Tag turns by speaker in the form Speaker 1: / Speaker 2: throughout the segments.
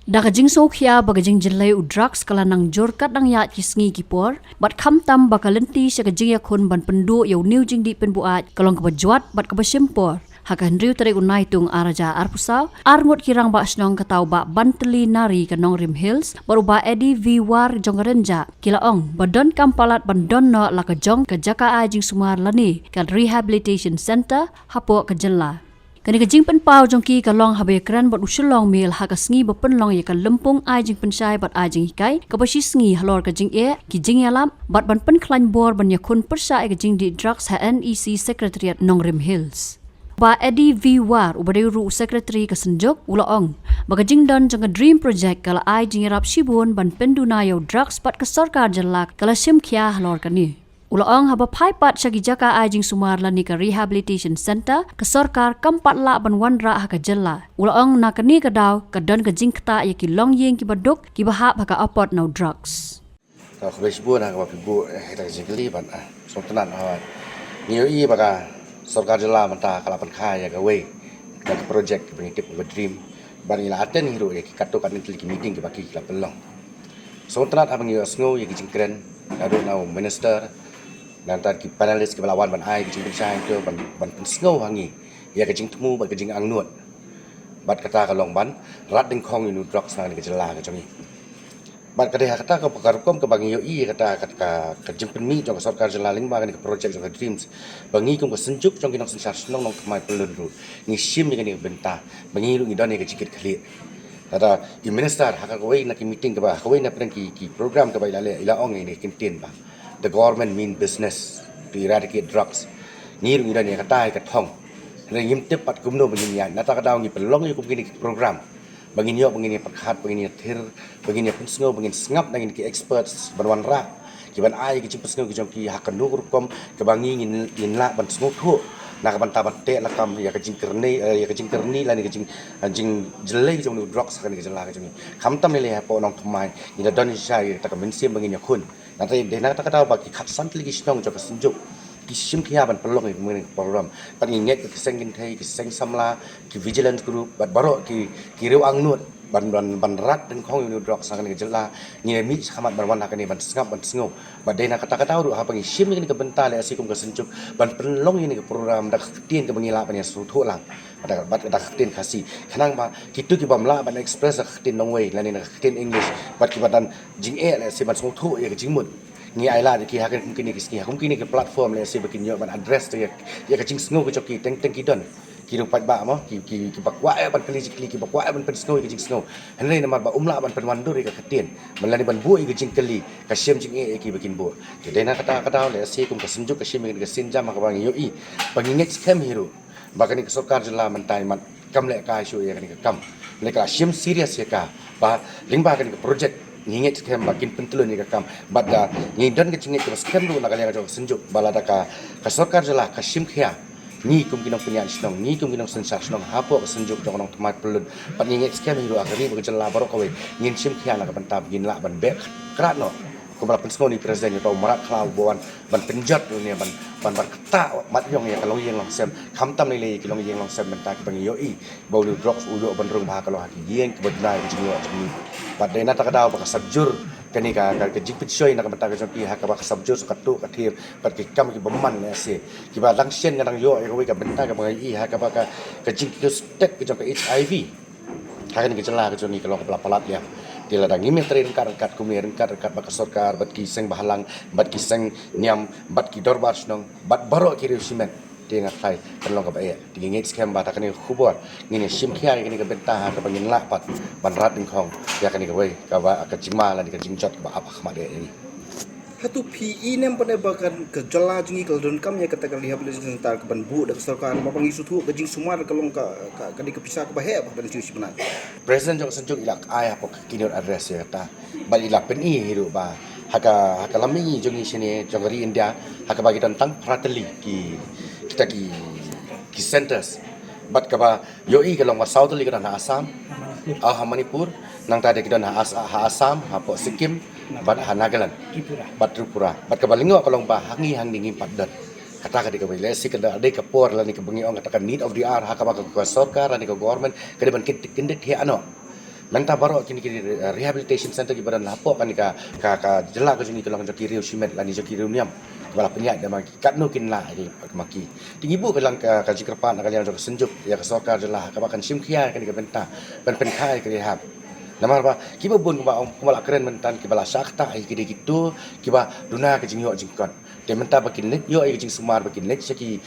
Speaker 1: Dakajing sokhya bagajing jelai u drugs kala nang jorkat nang ya kisngi kipor bat kham tam bakalenti sakajing yakun ban pendu yau new jing di penbuat kalong kebajuat bat kebasimpor hakan riu tarik unai tung araja arpusau arngut kirang ba snong katau ba banteli nari kanong rim hills baruba edi viwar jongarenja kilaong badon kampalat bandon no lakajong ke jaka ajing sumar lani kan rehabilitation center hapo kejela. Kani kajing penpau jongki kalong habe kran bat usulong mil hakasngi bapenlong ya kalempung ajing pensai bat ajing hikai kabashi sngi halor kajing ki jing yalam bat ban pen klan bor ban yakun persa kajing di drugs HNEC secretariat Nongrim Hills. Ba Edi Viwar ubadeu secretary kasenjok ulaong bagajing don jang dream project kala ajing rap shibun ban penduna yo drugs bat ka sarkar jalak kala simkhya halor kani. Ulaong haba paipat syagi jaka ajing sumar lani ka rehabilitation center ke sorkar kampat la ban wanra haka jela. Ulaong na kani kadaw kadon ka jingkta ya ki long yeng ki baduk ki bahap haka apot no drugs.
Speaker 2: Kalau kebesbu nak kebesbu kita jingkeli ban sultanan awat. Niu i baka sorkar jela menta kalapan kaya ka we ka project pengitip ke dream ban ila aten hiru ya ki katu kan ki meeting ki baki ki pelong. Sultanan abang yo sngo ya ki jingkren adu now minister nanti ki panelis ki balawan ban ai ki jing pensai tu ban sngo hangi ya ke jing temu ban ke jing ang nuot bat kata ka long ban rat ding khong inu drugs na ke jela ke jongi bat kata kata ka pakar kom ke bangi yo i kata ka jing penmi jong sarkar jela ling ba ke project jong dreams bangi kum ke senjuk jong ki nong sensar snong nong kemai pelun ru ni sim ni benta bangi lu ngi don ke jikit khali kata i minister haka ko we na ki meeting ke ba ko we na pren ki program ke ba ila ong ni kintin ba. The government mean business to eradicate drugs. Ngir ngira ni kata ka thong. Re yim tip pat kumno begini ya. Nata ka daw ngi pelong yu kumgini program. Begini yo begini pakhat begini thir begini pensngo begini sngap nangin ki experts banwan ra. Ki ban ai ki pensngo ki jong ki hakan nu kom ke bangi ngin la ban sngo thu. Na ka ban tabat te la kam ya ka jingkerni la ni ka jing jelai jong nu drugs kan ki jela ka jong. Kham tam ni le po nong thmai ni da don shai ta ka mensim begini khun. Nanti dia nak kata bagi khaksan lagi senang juga senjuk kisim kia ban pelong ni mengenai program pan inget ke sengin thai ke seng samla ki vigilance group bat barok ki riu angnut ban rat dan khong yu drok sangan ke jela ni mi khamat ban wan hakani ban sngap ban sngo bat dia nak kata ru ha pangi sim ni ke bentar le asikum ke senjuk ban pelong ni ke program dak tien ke bangila pan ya su tholang bat dak tien khasi khanang ba kitu ki bamla ban express dak tien nongwei lani dak tien english bat ki badan jing le si ban su tho ya ke jingmut ni aila ki hakan mungkin ni kisni hakum kini ke platform le si bakin yo ban address ya ke jing sngo ke joki teng ki don ki rupat ba mo ki bakwa ban kli ki bakwa ban pen snow ki jing snow henry nama ba umla ban pen wandur ka ketien melani ban bu ki jing kli ka sim jing ki bakin bu jadi na kata le si kum ka senjuk ka sim ke sin jam ka bang yo i panginget scam hero bakani ke sarkar jela mentai mat kam le ka shu ya kan kam le ka sim serious ya ka ba lingba kan ke project nginget scam bakin pentulun ni ka kam badda ngidon ke jingit ke scam lu na ka le ka senjuk balada ka sarkar jela ka sim khia ni kum kinong penyan snong ni kum kinong sensar snong hapo senjuk jong nong tomat pelun pat nginget scam hiru akhiri berjela barok kawe ngin sim khia na ka bantab gin la ban bek krat no ko bala pensmo ni presiden ni tau marat klau bawan ban penjat ni ban kata mat yong ya kalong yeng long sem kham tam ni le kilong yeng long sem benta ki bangi yo i bau lu drops ulo ban rung ba kalong haki yeng ke bednai ke jingo jini pat dena ta kadau ba sabjur kani ka jing pitsoy na kamata ka jong ha ka ba sabjur sakatu ka thir pat ki kam ki beman ne se ki ba lang sien ngang yo ka we ka benta ka bangi ha ka ba ka jing ki step ki jong ka HIV ha kan ki jela ka jong ni kalong ka palat ya dia ladang ini terin kat kumir kat bak sarkar bat ki seng bahalang bat ki seng nyam bat ki dorbar snong bat barok ki simen dia ngatai kalong ka ba ya dingit scam ba ta kan khubor ngini sim khia ni ka benta ha ka bangin la pat ban rat ding khong ya kan ka we ka ba ka jingma la ni ka jingjot ba apa khama de ini
Speaker 3: hatu PE nem pane bakan ke jala jingi kal don kam ya kata kal rehabilitation center ke ban bu dak sarkar ma pangi sutu ke jing sumar kalong ka di ke pisah ke bahe ba ban ciu sebenar
Speaker 2: presiden jok senjuk ilak ai apa kinur address ya ta bal ilak pen i hiru ba haka lami jongi sini jongari India haka bagi tentang prateli kita ki centers bat ka ba yo i kalong wa south li kana Assam Manipur nang tadi kita ha Assam ha po Sikkim bat ha Nagaland bat Tripura bat ka balingo kalong ba hangi hang dingi padat kata ka di ka bilesi ka ade ka por la ni ka bangi ong kata ka need of the hour ha ka ba ka sarkar ni ka government ka ban kindik he ano Menta baru kini rehabilitation center ki badan lapok kan ka jela ka juni kalau joki riu simet lani joki riu niam bala penyat da maki kat no kin la ki maki tingi bu kelang ka jikerpan ka yang jok senjuk ya ka sokar jela ka bakan sim khia kan ka benta pen khai ka rehab namar ba kiba bun ba kumala keren mentan kibala sakta ai kide gitu kiba duna ka jingyo jingkon de menta bakin net yo ai jing sumar bakin net saki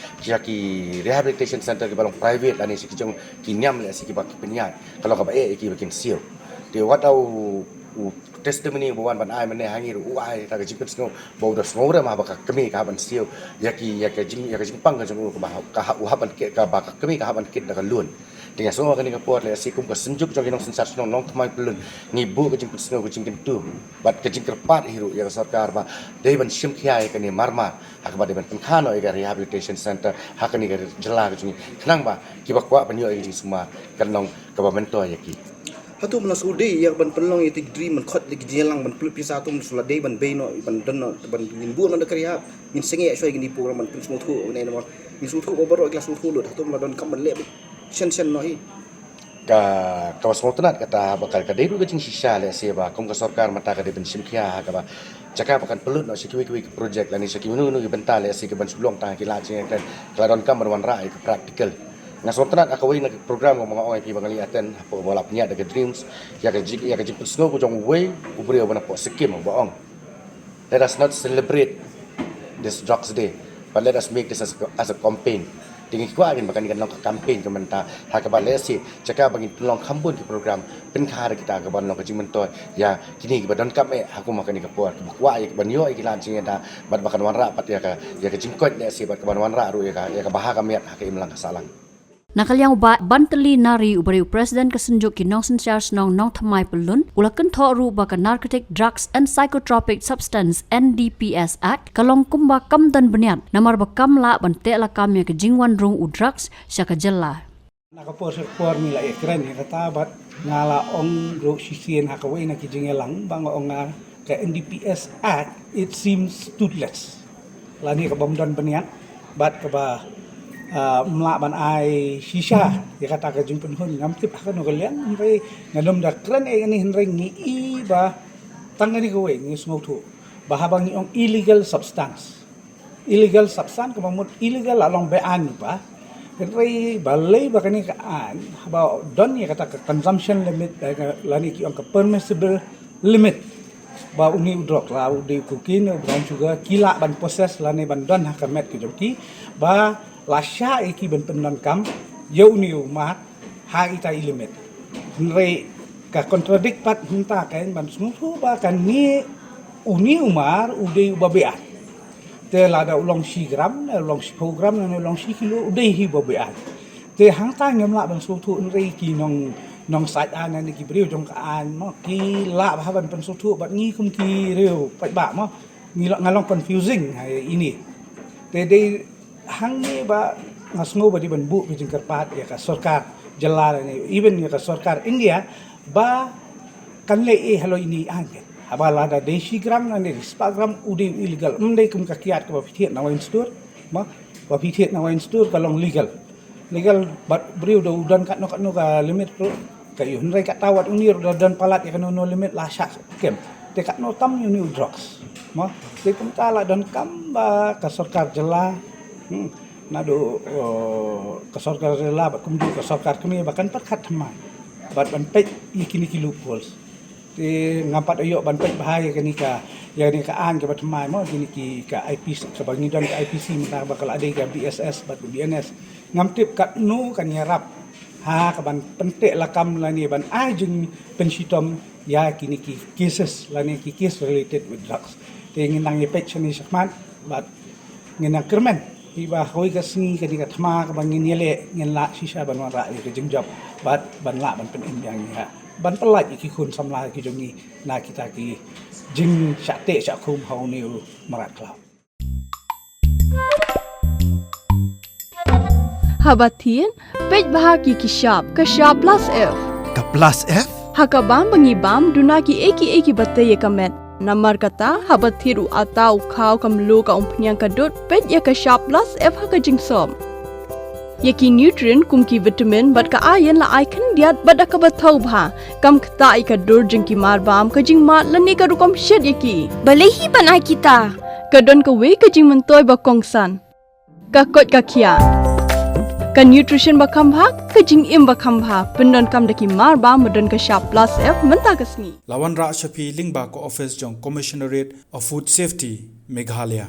Speaker 2: rehabilitation center ki balong private lani saki jong kinyam le saki bak penyat kalau ka ba ki bakin sio de watau testimony buan ban ai mane hangir uai ta ka jingkon sngo bo do sngo ma ba ka kemi ka ban sio yaki jing pang ka jong ka uhaban ke ka ba ka kemi ka ban kit da ka lun dengan semua kini kapur le sikum ka senjuk jong kinong sensar senong nong thamai pelun ngibu ka jing sngo ka jing kentu bat ka jing kerpat hiru ya sarkar ba dei ban sim khiai kani marma hak ba dei ban penkhano ga rehabilitation center hak ni ga jela ka jing kenang ba ki ba kwa ban yo jing suma kanong ka ba mento yaki
Speaker 3: hatu menas ude yang ban penlong itu dream man khot lagi jelang ban peluk pisa tu musula day ban beino ban dono ban nimbu nan kriya min senge shoy gini pu man pun smutu ne no min smutu ba baro kelas smutu lut hatu meladon kam ban le sen no hi
Speaker 2: ka smotanat kata bakal ka deru gajing sisa le seba kong ka sarkar mata ka de ben simkhia ka ba jaka pakan pelut no sikwi project lani siki munu bental le siki ban sulong ta ki la jing kan kladon kam ban rai practical ngasotanat akawai nak program ng mga OIP bangali aten po wala pnya daga dreams ya ka jing snow ko jong way ubrio bana po sikim baong let us not celebrate this drugs day but let us make this as a campaign tinggi kwa agin bakan kan long campaign kementa hakaba lesi jaka bangin long khambun ki program pen khar kita ka ban long ka jing mentoy ya kini ki badan kam haku makan ni ka por kwa ik ban yo ik lan jing da bat bakan wanra pat ya ka jing kot lesi bat ka ban wanra ru ya ka baha ka miat hak imlang ka salang
Speaker 1: Nakalyang uba bantali nari ubari Presiden kesenjuk kinong sensars nong thamai pelun ulakan thoru baka Narcotic Drugs and Psychotropic Substance NDPS Act kalong kumba kam dan beniat namar bakam la bante la kam ya kejingwan rung u drugs syaka jela
Speaker 4: nakapor nila ekran ni katabat ngala ong ro sisien hakawai na kijingelang bang ong ka NDPS Act it seems toothless lani ka bamdan beniat bat ka ba melaban ai sisa ya kata ka jing penhun ngam tip akan no kalian hindai ngadom dakran ni hindai ngi ba tangani ko ngi smotu bahabang ong illegal substance kamamut illegal along bean ba hindai balai ba kani ka an ba don ya kata consumption limit lani ki ong ka permissible limit ba uni udrok la udi kukin dan juga kila ban proses lani ban don hakamet ki joki ba lasya iki ben penan kam yau niu mat ha ita ilimet nre ka kontradik pat hunta kain ban smutu ba kan ni uni umar ude babea te lada ulong si gram ulong si program na ulong si kilo ude hi babea te hang ta ngam la ban smutu nre ki nong sait an ni ki briu jong ka an mo ki la ba ban pen smutu bat ngi kum ki riu pai ba mo ngalong confusing ini te de hang ni ba ngasngo ba di ban bu bijing kerpat ya ka sarkar jela ni even ya ka sarkar India ba kanle halo ini ange habala da desi gram na ni gram udi illegal mdai kum ka kiat ka ba pithiet na wain store ma ba pithiet na wain store kalong legal bat briu do udan kat no ka limit pro ka yun rai ka tawat unir dan palat ya no limit la syak kem te kat no tam ni drugs ma te kum tala dan kamba ka sarkar jela nado kasarkar rela bat kumdu kasarkar kami bahkan perkat teman bat banpet ikini ki loopholes te ngapat ayo banpet bahaya kani ka ya ni ka an ke bat teman mo kini ki ka IPC sebagai dan ka IPC minta bakal ada ka BSS bat BNS ngamtip kat nu kan yarap ha ka ban pentek lakam lani ban ajeng pensitom ya kini ki cases lani ki case related with drugs te nginang epek ni sakman bat nginang kermen iba hoi ka singi ka dika thma ka bangin yele ngin la sisa ban wa ra ka jingjab bat ban la ban pen yang ya ban pelat ki kun samla ki jongi na kita ki jing sate sakum hau ni marat klau
Speaker 5: habatin pej bahagi ki shop ka shop plus f
Speaker 6: ka plus f
Speaker 5: hakabam bangibam dunaki eki batte kamet Namar kata habat thiru atau khau kam lu ka umpnyang kadut pet ya ka shop plus f ha ka jingsom Yaki nutrient kum ki vitamin bat ka iron la ai khan diat bat ka bathau bha kam khta I ka dur jing ki mar bam ka jing ma lani ka rukom shet yaki
Speaker 6: Balehi banai kita.
Speaker 5: ka don ka we ka jing man toy ba kongsan ka kot ka khia ka nutrition ba kham bha ka jing im ba kham bha pendon kam daki mar ba modon ka sharp plus f menta ka sngi
Speaker 7: Lawan Ra Shafi Lingba ko office jong Commissionerate of Food Safety Meghalaya